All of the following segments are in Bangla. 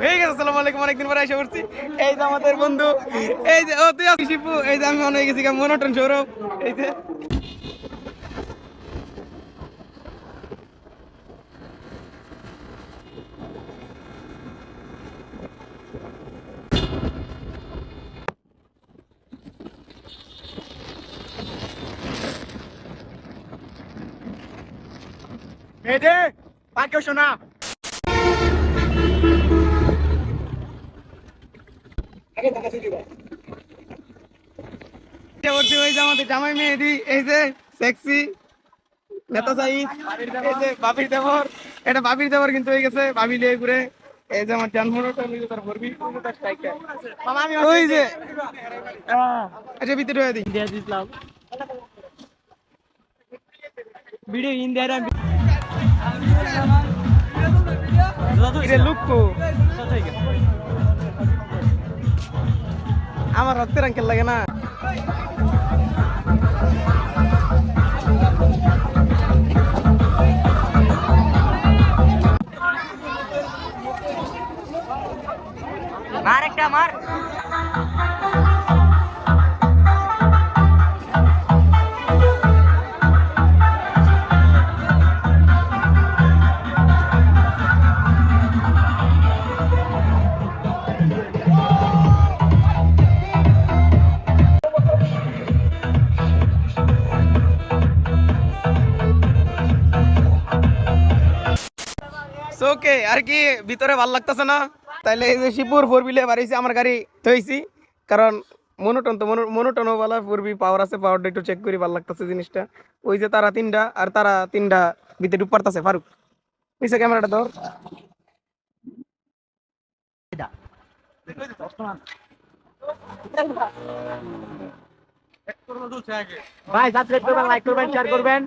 হয়ে গেছে। আসসালামু আলাইকুম, অনেকদিন পরে এসে পড়ছি। এই যে আমাদের বন্ধু, এই যে ও তুই আছিস শিপু, এই যে আমি মনে হয়ে গেছি মনোটন সৌরভ। এই যে মেয়েদে পাকেও শোনা। পড়ছি ওই যে আমাদের জামাই মেহেদি, এই যে সেক্সি নেতা সাইদ, এই যে বাবির দেবর। এটা বাবির দেবর কিন্তু হয়ে গেছে, বাবি লিয়ে ঘুরে। এই যে আমার জানমোটর তার ভরবি ওই যে আচ্ছা ভিতরে হয়ে দিই দিলাম ভিডিও ইন্ডিয়ার লুকু আমার রক্তের আঙ্কেল লাগে না। মার একটা মার। ওকে আর কি ভিতরে ভাল লাগতেছে না, তাইলে এই যে শিবপুর ফোর বিলে বাড়িছি, আমার গাড়ি থইছি। কারণ মনোটন তো মনোটন বলা ফোর বি পাওয়ার আছে, পাওয়ারটা একটু চেক করি, ভাল লাগতেছে জিনিসটা। ওই যে তারা তিনটা আর তারা তিনটা ভিতরে ডুব পারতাছে। ফারুক পিছে ক্যামেরাটা ধর। ভাই সাবস্ক্রাইব করবেন, লাইক করবেন, শেয়ার করবেন।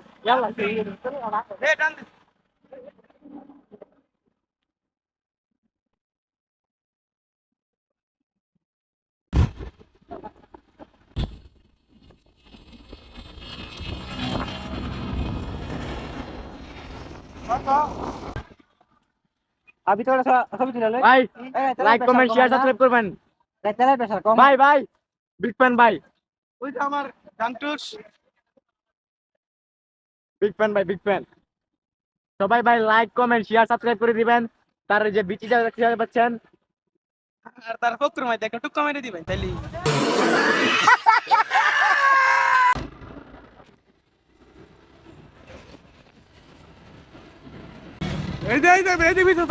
अभी थोड़ा सा सभी चला भाई लाइक कमेंट शेयर सब्सक्राइब করবেন তেলের প্রেসার কম ভাই ভাই বিগ ফ্যান ভাই ওই যে আমার জানটুস বিগ ফ্যান ভাই বিগ ফ্যান সবাই ভাই লাইক কমেন্ট শেয়ার সাবস্ক্রাইব করে দিবেন তার যে বিচি যা দেখতে পাচ্ছেন আর তার ফকর মাই দেখো টুক কমেন্টে দিবেন তাইলে এই যে মেহেদি বিচি